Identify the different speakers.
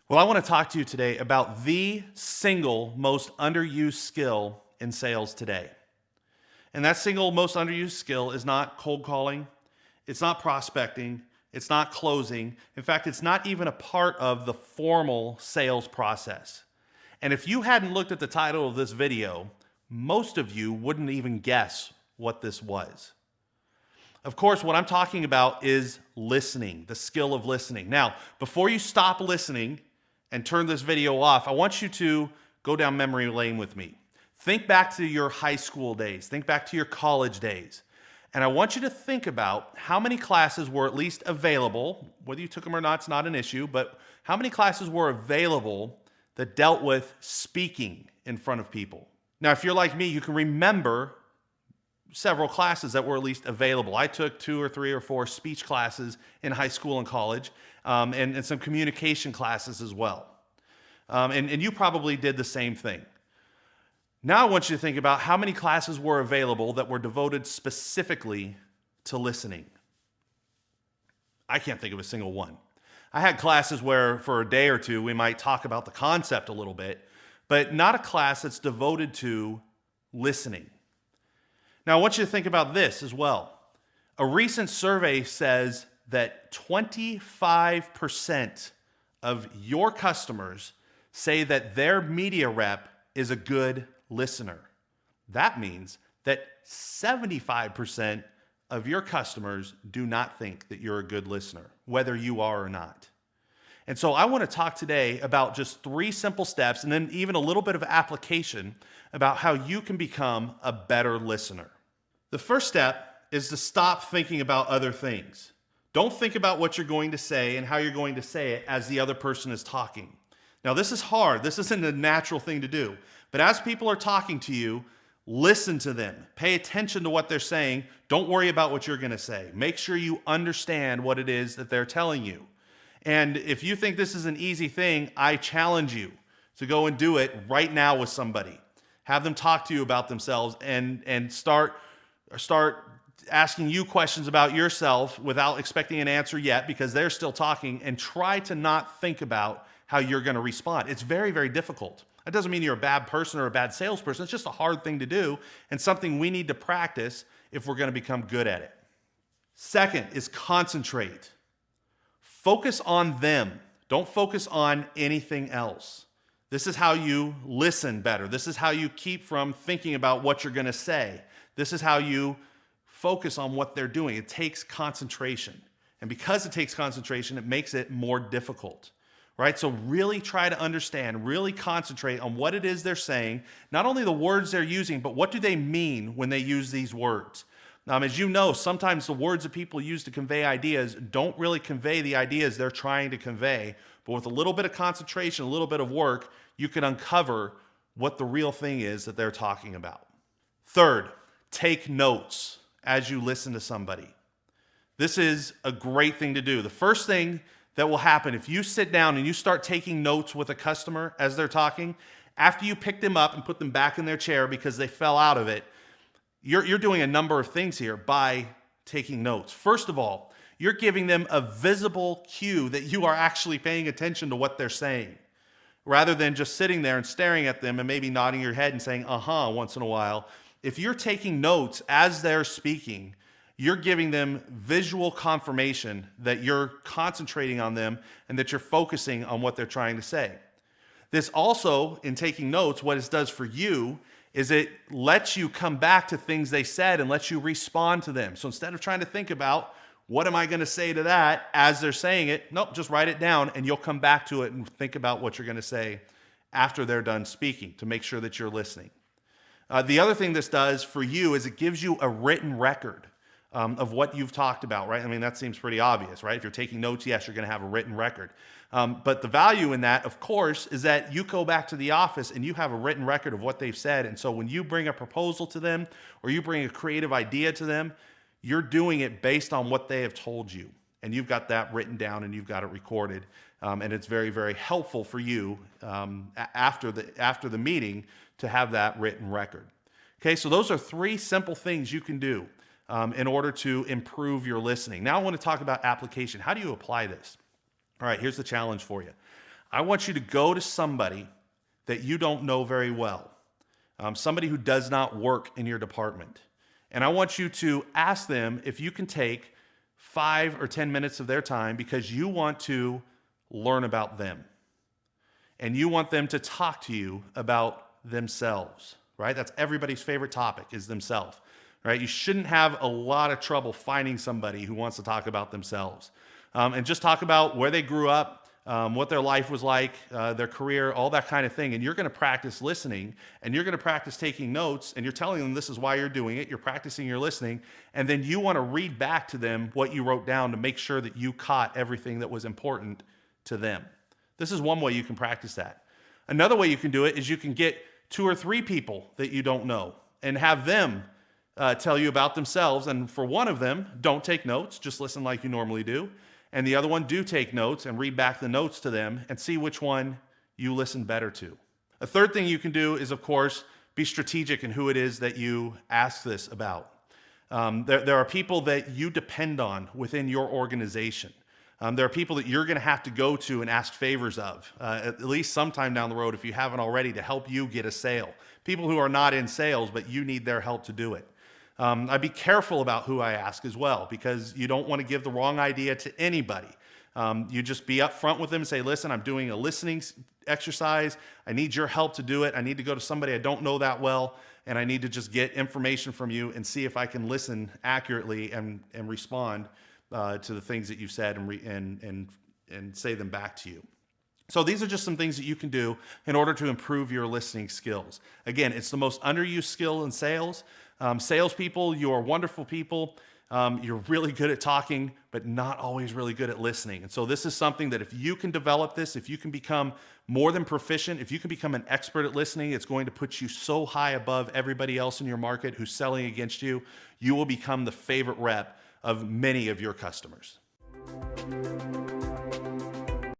Speaker 1: Well, I want to talk to you today about the single most underused skill in sales today. And that single most underused skill is not cold calling, it's not prospecting, it's not closing. In fact, it's not even a part of the formal sales process. And if you hadn't looked at the title of this video, most of you wouldn't even guess what this was. Of course, what I'm talking about is listening, the skill of listening. Now, before you stop listening and turn this video off, I want you to go down memory lane with me. Think back to your high school days. Think back to your college days. And I want you to think about how many classes were at least available. Whether you took them or not, it's not an issue, but how many classes were available that dealt with speaking in front of people? Now, if you're like me, you can remember several classes that were at least available. I took 2 or 3 or 4 speech classes in high school and college, and some communication classes as well. And you probably did the same thing. Now I want you to think about how many classes were available that were devoted specifically to listening. I can't think of a single one. I had classes where for a day or two we might talk about the concept a little bit, but not a class that's devoted to listening. Now I want you to think about this as well. A recent survey says that 25% of your customers say that their media rep is a good listener. That means that 75% of your customers do not think that you're a good listener, whether you are or not. And so I want to talk today about just 3 simple steps and then even a little bit of application about how you can become a better listener. The first step is to stop thinking about other things. Don't think about what you're going to say and how you're going to say it as the other person is talking. Now, this is hard. This isn't a natural thing to do. But as people are talking to you, listen to them. Pay attention to what they're saying. Don't worry about what you're going to say. Make sure you understand what it is that they're telling you. And if you think this is an easy thing, I challenge you to go and do it right now with somebody. Have them talk to you about themselves and start asking you questions about yourself without expecting an answer yet because they're still talking, and try to not think about how you're going to respond. It's very, very difficult. That doesn't mean you're a bad person or a bad salesperson. It's just a hard thing to do and something we need to practice if we're going to become good at it. Second is concentrate. Focus on them. Don't focus on anything else. This is how you listen better. This is how you keep from thinking about what you're going to say. This is how you focus on what they're doing. It takes concentration. And because it takes concentration, it makes it more difficult. Right? So really try to understand, really concentrate on what it is they're saying, not only the words they're using, but what do they mean when they use these words. As you know, sometimes the words that people use to convey ideas don't really convey the ideas they're trying to convey, but with a little bit of concentration, a little bit of work, you can uncover what the real thing is that they're talking about. Third, take notes as you listen to somebody. This is a great thing to do. The first thing that will happen if you sit down and you start taking notes with a customer as they're talking, after you pick them up and put them back in their chair because they fell out of it, you're doing a number of things here by taking notes. First of all, you're giving them a visible cue that you are actually paying attention to what they're saying, rather than just sitting there and staring at them and maybe nodding your head and saying, once in a while. If you're taking notes as they're speaking, you're giving them visual confirmation that you're concentrating on them and that you're focusing on what they're trying to say. This also, in taking notes, what it does for you is it lets you come back to things they said and lets you respond to them. So instead of trying to think about, what am I going to say to that as they're saying it? Nope, just write it down and you'll come back to it and think about what you're going to say after they're done speaking to make sure that you're listening. The other thing this does for you is it gives you a written record of what you've talked about, right? I mean, that seems pretty obvious, right? If you're taking notes, yes, you're going to have a written record. But the value in that, of course, is that you go back to the office and you have a written record of what they've said. And so when you bring a proposal to them or you bring a creative idea to them, you're doing it based on what they have told you. And you've got that written down and you've got it recorded. And it's very, very helpful for you after the meeting to have that written record. Okay, so those are 3 simple things you can do in order to improve your listening. Now I want to talk about application. How do you apply this? All right, here's the challenge for you. I want you to go to somebody that you don't know very well, somebody who does not work in your department. And I want you to ask them if you can take 5 or 10 minutes of their time because you want to learn about them. And you want them to talk to you about themselves, right? That's everybody's favorite topic is themselves, right? You shouldn't have a lot of trouble finding somebody who wants to talk about themselves. And just talk about where they grew up, what their life was like, their career, all that kind of thing. And you're going to practice listening, and you're going to practice taking notes, and you're telling them this is why you're doing it. You're practicing your listening, and then you want to read back to them what you wrote down to make sure that you caught everything that was important to them. This is one way you can practice that. Another way you can do it is you can get 2 or 3 people that you don't know and have them tell you about themselves. And for one of them, don't take notes, just listen like you normally do. And the other one, do take notes and read back the notes to them and see which one you listen better to. A third thing you can do is, of course, be strategic in who it is that you ask this about. There are people that you depend on within your organization. There are people that you're going to have to go to and ask favors of, at least sometime down the road if you haven't already, to help you get a sale. People who are not in sales, but you need their help to do it. I'd be careful about who I ask as well, because you don't want to give the wrong idea to anybody. You just be upfront with them and say, listen, I'm doing a listening exercise. I need your help to do it. I need to go to somebody I don't know that well, and I need to just get information from you and see if I can listen accurately and respond to the things that you've said and say them back to you. So these are just some things that you can do in order to improve your listening skills. Again, it's the most underused skill in sales. Salespeople, you are wonderful people. You're really good at talking, but not always really good at listening. And so this is something that if you can develop this, if you can become more than proficient, if you can become an expert at listening, it's going to put you so high above everybody else in your market who's selling against you, you will become the favorite rep of many of your customers.